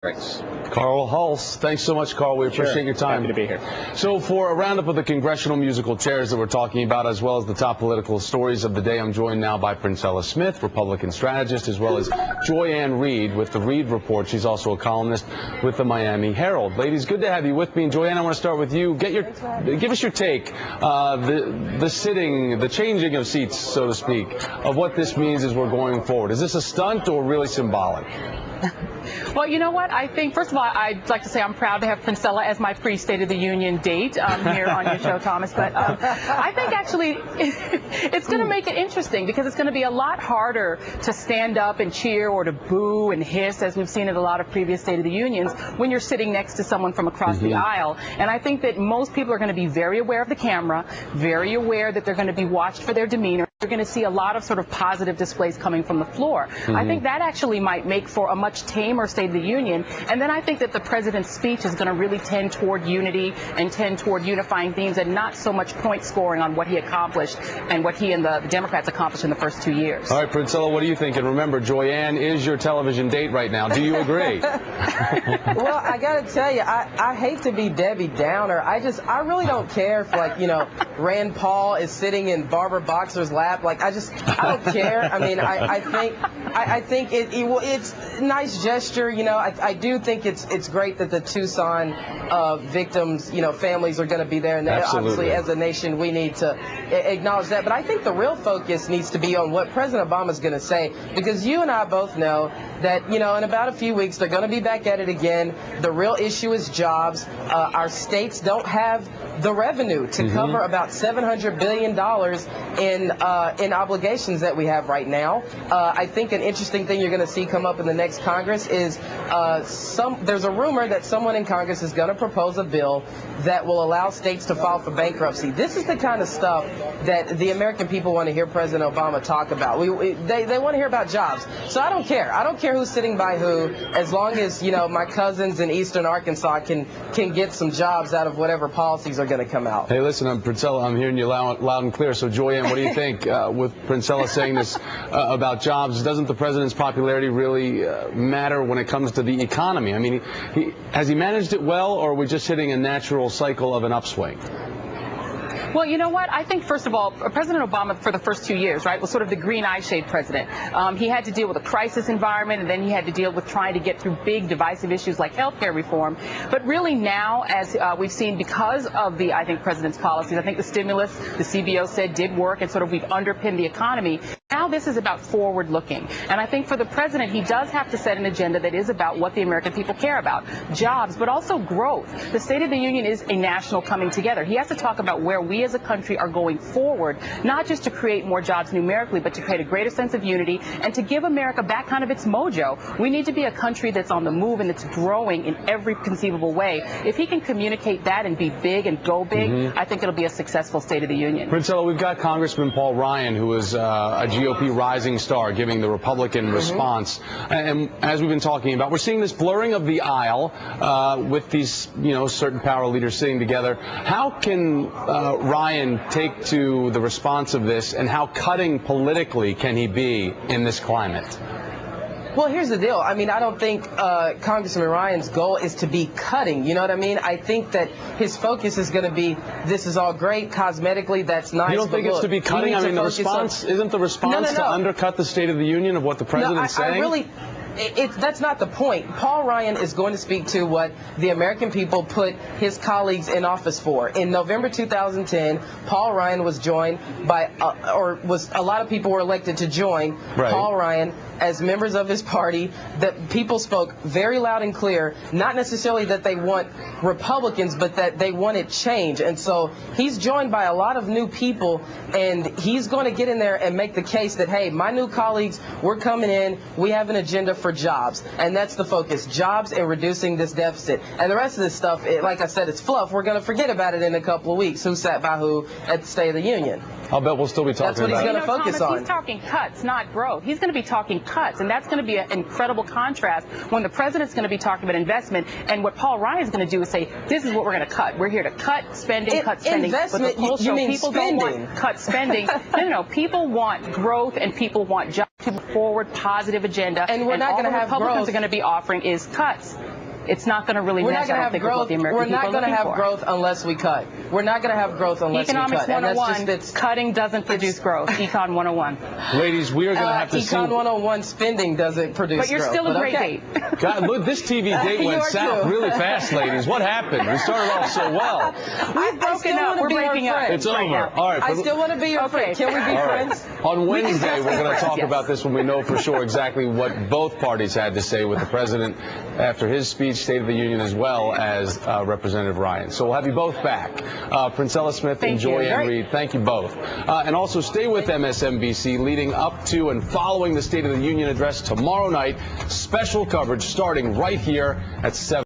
Thanks. Carl Hulse. Thanks so much, Carl. We appreciate your time. Happy to be here. So for a roundup of the congressional musical chairs that we're talking about, as well as the top political stories of the day, I'm joined now by Princella Smith, Republican strategist, as well as Joy-Ann Reid with the Reid Report. She's also a columnist with the Miami Herald. Ladies, good to have you with me. And Joy-Ann, I want to start with you. Give us your take, the changing of seats, so to speak, of what this means as we're going forward. Is this a stunt or really symbolic? Well, you know what? I think, first of all, I'd like to say I'm proud to have Princella as my pre-State of the Union date here on your show, Thomas. But I think actually it's going to make it interesting because it's going to be a lot harder to stand up and cheer or to boo and hiss, as we've seen at a lot of previous State of the Unions, when you're sitting next to someone from across the aisle. And I think that most people are going to be very aware of the camera, very aware that they're going to be watched for their demeanor. You're going to see a lot of sort of positive displays coming from the floor. I think that actually might make for a much tamer State of the Union. And then I think that the president's speech is going to really tend toward unity and tend toward unifying themes and not so much point scoring on what he accomplished and what he and the Democrats accomplished in the first 2 years. All right, Princella, what do you think? And remember, Joy-Ann is your television date right now. Do you agree? Well, I got to tell you, I hate to be Debbie Downer. I really don't care if, like, Rand Paul is sitting in Barbara Boxer's lap. Like, I don't care. I mean, I think it's a nice gesture. I do think it's great that the Tucson victims, families are going to be there, and obviously as a nation we need to acknowledge that. But I think the real focus needs to be on what President Obama is going to say, because you and I both know that in about a few weeks they're going to be back at it again. The real issue is jobs. Our states don't have the revenue to cover about $700 billion in obligations that we have right now. I think an interesting thing you're going to see come up in the next Congress is there's a rumor that someone in Congress is going to propose a bill that will allow states to file for bankruptcy. This is the kind of stuff that the American people want to hear President Obama talk about. They want to hear about jobs. So I don't care. I don't care who's sitting by who, as long as my cousins in eastern Arkansas can get some jobs out of whatever policies are going to come out. Hey, listen, Princella, I'm hearing you loud and clear. So, Joy-Ann, what do you think with Princella saying this about jobs? Doesn't the president's popularity really matter when it comes to the economy? I mean, has he managed it well, or are we just hitting a natural cycle of an upswing? Well, you know what? I think, first of all, President Obama, for the first 2 years, right, was sort of the green eye-shade president. He had to deal with a crisis environment, and then he had to deal with trying to get through big divisive issues like health care reform. But really now, as we've seen, because of the, I think, president's policies, I think the stimulus, the CBO said, did work, and sort of we've underpinned the economy. Now this is about forward-looking. And I think for the president, he does have to set an agenda that is about what the American people care about, jobs, but also growth. The State of the Union is a national coming together. He has to talk about where we as a country are going forward, not just to create more jobs numerically, but to create a greater sense of unity and to give America back kind of its mojo. We need to be a country that's on the move and that's growing in every conceivable way. If he can communicate that and be big and go big, I think it'll be a successful State of the Union. Princella, we've got Congressman Paul Ryan, who is a GOP rising star, giving the Republican response. And as we've been talking about, we're seeing this blurring of the aisle with these, certain power leaders sitting together. How can Ryan take to the response of this, and how cutting politically can he be in this climate? Well, here's the deal. I mean, I don't think Congressman Ryan's goal is to be cutting. You know what I mean? I think that his focus is going to be, this is all great, cosmetically, that's nice. You don't think it's to be cutting? I mean, isn't the response to undercut the State of the Union of what the president's saying? That's not the point. Paul Ryan is going to speak to what the American people put his colleagues in office for. In November 2010, Paul Ryan was joined by, a lot of people were elected to join Paul Ryan as members of his party. That people spoke very loud and clear, not necessarily that they want Republicans, but that they wanted change. And so he's joined by a lot of new people, and he's going to get in there and make the case that, hey, my new colleagues, we're coming in, we have an agenda for jobs, and that's the focus, jobs and reducing this deficit. And the rest of this stuff, like I said, it's fluff. We're going to forget about it in a couple of weeks, who sat by who at the State of the Union. I'll bet we'll still be talking That's what about he's it. going to focus Thomas, on. He's talking cuts, not growth. He's going to be talking cuts, and that's going to be an incredible contrast when the president's going to be talking about investment, and what Paul Ryan's going to do is say, this is what we're going to cut. We're here to cut spending, cut spending. Investment, but the polls you show mean people spending. don't want cut spending. No. People want growth, and people want jobs to move forward, positive agenda. And we're not going to have Republicans growth. are going to be offering is cuts. It's not going to really We're mesh, not going to I don't have think, with what growth. the American We're people not are going to looking have for. growth unless we cut. We're not going to have growth unless Economics we cut. 101, And that's just, cutting doesn't produce growth. Econ 101. Ladies, we are going to have to see. Econ 101 spending doesn't produce But you're growth. still a great okay. date. God, look, this TV date You went are south too. really fast, ladies. What happened? We started off so well. We've broken up. We're breaking up. It's right over. now. All right. I but- still want to be your friend. Can we be All right. friends? On Wednesday, just we're be going to friends, talk yes. about this when we know for sure exactly what both parties had to say with the president after his speech, State of the Union, as well as Representative Ryan. So we'll have you both back. Princella Smith and Thank you. Joyanne Great. Reed, thank you both. And also stay with MSNBC leading up to and following the State of the Union address tomorrow night. Special coverage starting right here at 7.